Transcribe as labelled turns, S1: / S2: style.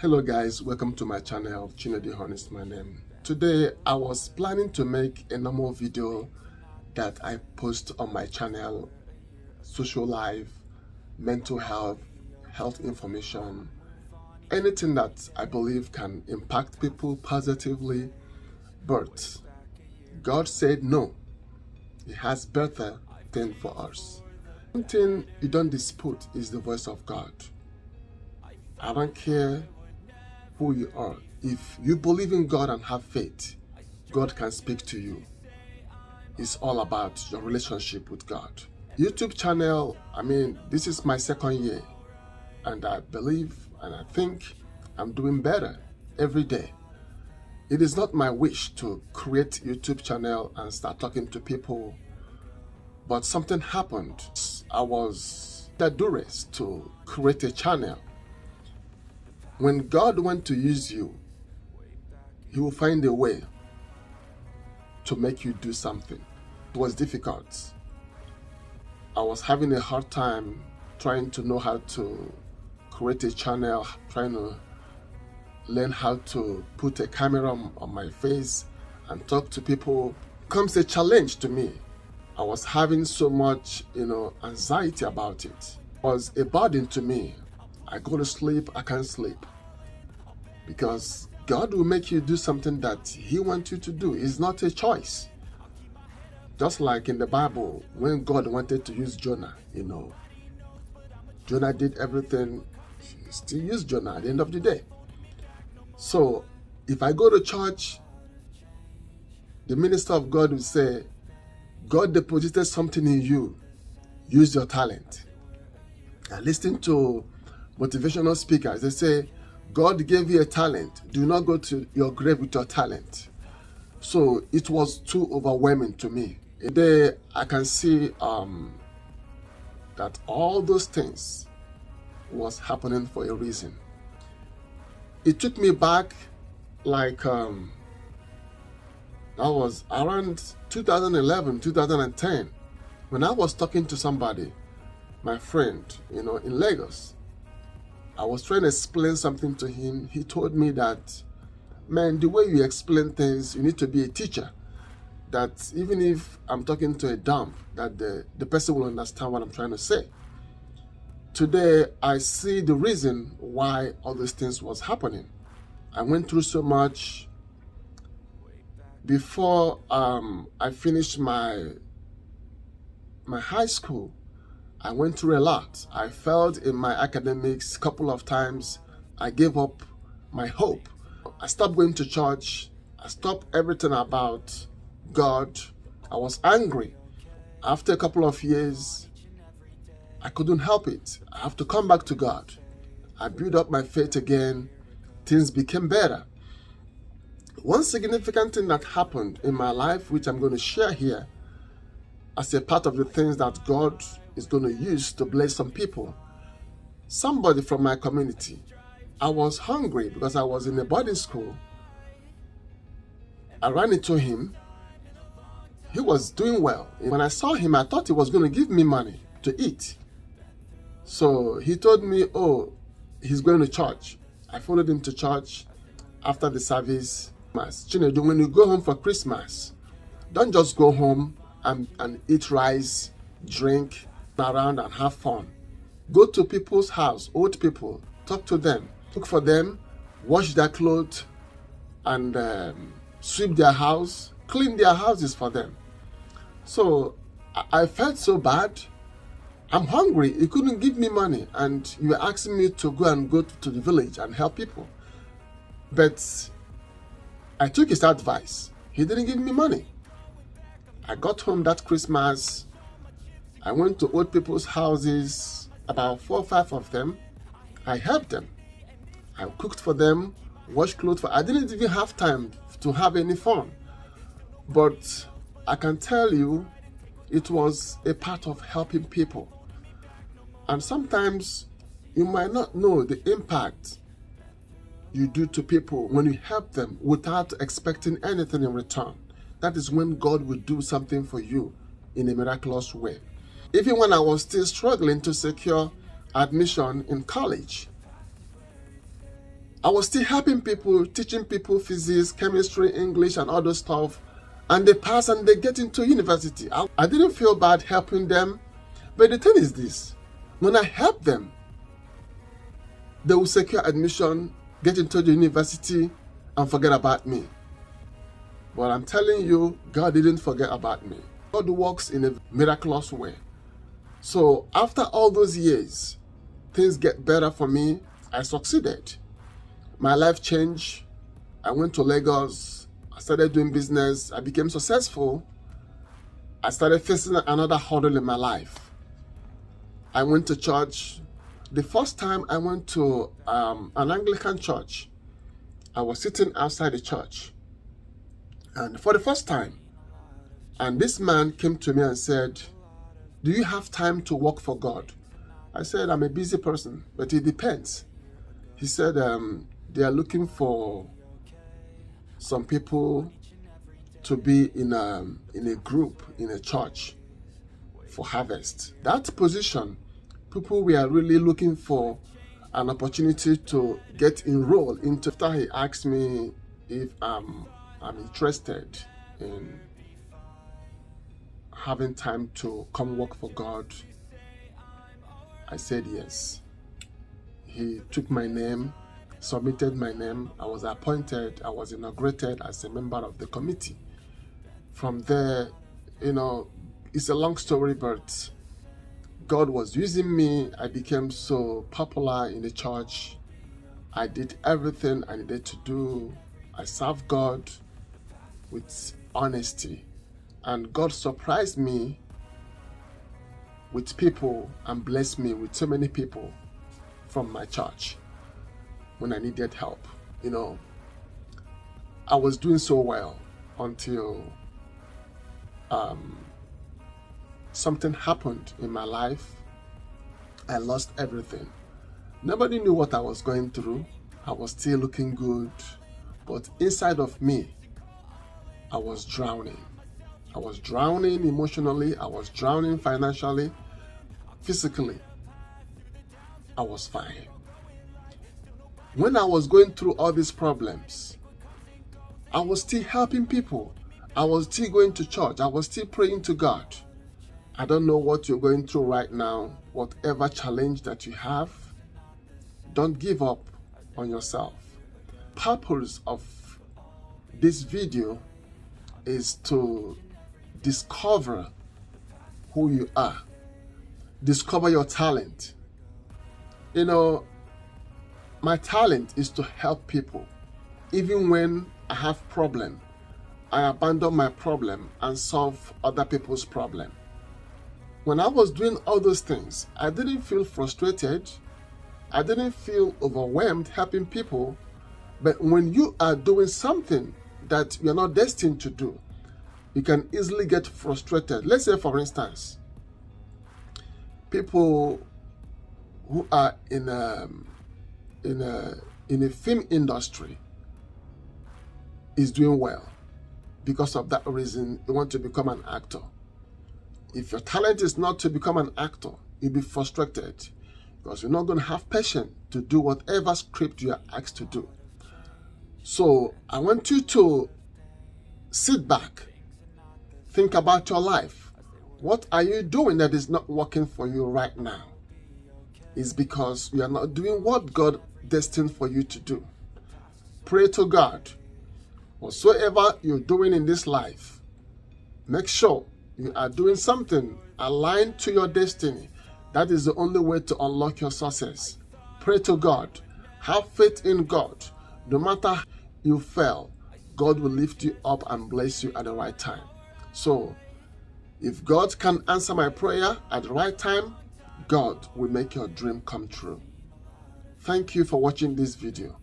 S1: Hello guys, welcome to my channel. Chinedu is my name. Today I was planning to make a normal video that I post on my channel, social life, mental health, health information, anything that I believe can impact people positively, but God said no. He has better thing for us. One thing you don't dispute is the voice of God. I don't care who you are. If you believe in God and have faith, God can speak to you. It's all about your relationship with God. YouTube channel, this is my second year, and I believe and I think I'm doing better every day. It is not my wish to create YouTube channel and start talking to people, but something happened. I was duress to create a channel. When God wants to use you, He will find a way to make you do something. It was difficult. I was having a hard time trying to know how to create a channel, trying to learn how to put a camera on my face and talk to people. It becomes a challenge to me. I was having so much, anxiety about it. It was a burden to me. I go to sleep, I can't sleep. Because God will make you do something that He wants you to do. It's not a choice. Just like in the Bible, when God wanted to use Jonah, Jonah did everything. He still used Jonah at the end of the day. So if I go to church, the minister of God will say, God deposited something in you. Use your talent. I listen to motivational speakers. They say, God gave you a talent. Do not go to your grave with your talent. So it was too overwhelming to me. Today I can see that all those things was happening for a reason. It took me back like that was around 2011, 2010, when I was talking to somebody, my friend, in Lagos. I was trying to explain something to him. He told me that, man, the way you explain things, you need to be a teacher. That even if I'm talking to a dumb, that the person will understand what I'm trying to say. Today, I see the reason why all these things was happening. I went through so much. Before I finished my high school, I went through a lot. I failed in my academics a couple of times. I gave up my hope. I stopped going to church. I stopped everything about God. I was angry. After a couple of years, I couldn't help it. I have to come back to God. I built up my faith again. Things became better. One significant thing that happened in my life, which I'm going to share here, as a part of the things that God is going to use to bless some people. Somebody from my community, I was hungry because I was in a boarding school. I ran into him. He was doing well. When I saw him, I thought he was going to give me money to eat. So he told me, oh, he's going to church. I followed him to church after the service. Chinedu, when you go home for Christmas, don't just go home and eat rice, drink around and have fun. Go to people's house, old people, talk to them, cook for them, wash their clothes, and sweep their house, clean their houses for them. So I felt so bad. I'm hungry. He couldn't give me money, and you were asking me to go to the village and help people. But I took his advice. He didn't give me money. I got home that Christmas. I went to old people's houses, about 4 or 5 of them. I helped them. I cooked for them, washed clothes for. I didn't even have time to have any fun. But I can tell you, it was a part of helping people. And sometimes you might not know the impact you do to people when you help them without expecting anything in return. That is when God will do something for you in a miraculous way. Even when I was still struggling to secure admission in college, I was still helping people, teaching people physics, chemistry, English, and other stuff. And they pass and they get into university. I didn't feel bad helping them. But the thing is this, when I help them, they will secure admission, get into the university, and forget about me. But I'm telling you, God didn't forget about me. God works in a miraculous way. So after all those years, things get better for me. I succeeded. My life changed. I went to Lagos. I started doing business. I became successful. I started facing another hurdle in my life. I went to church. The first time I went to an Anglican church, I was sitting outside the church. And for the first time, and this man came to me and said, "Do you have time to work for God?" I said, "I'm a busy person, but it depends." He said, they are looking for some people to be in a group, in a church for harvest. That position, people were really looking for an opportunity to get enrolled into. After he asked me if I'm interested in having time to come work for God, I said yes. He took my name, submitted my name. I was appointed. I was inaugurated as a member of the committee. From there, it's a long story, but God was using me. I became so popular in the church. I did everything I needed to do. I served God with honesty. And God surprised me with people and blessed me with so many people from my church when I needed help. I was doing so well until something happened in my life. I lost everything. Nobody knew what I was going through. I was still looking good, but inside of me, I was drowning. I was drowning emotionally. I was drowning financially. Physically, I was fine. When I was going through all these problems, I was still helping people. I was still going to church. I was still praying to God. I don't know what you're going through right now. Whatever challenge that you have, don't give up on yourself. Purpose of this video is to discover who you are. Discover your talent. My talent is to help people. Even when I have problem, I abandon my problem and solve other people's problem. When I was doing all those things, I didn't feel frustrated. I didn't feel overwhelmed helping people. But when you are doing something that you're not destined to do, you can easily get frustrated. Let's say, for instance, people who are in a film industry is doing well. Because of that reason, they want to become an actor. If your talent is not to become an actor, you'll be frustrated because you're not going to have patience to do whatever script you are asked to do. So I want you to sit back, think about your life. What are you doing that is not working for you right now? It's because you are not doing what God destined for you to do. Pray to God. Whatsoever you're doing in this life, make sure you are doing something aligned to your destiny. That is the only way to unlock your success. Pray to God. Have faith in God. No matter you fail, God will lift you up and bless you at the right time. So, if God can answer my prayer at the right time, God will make your dream come true. Thank you for watching this video.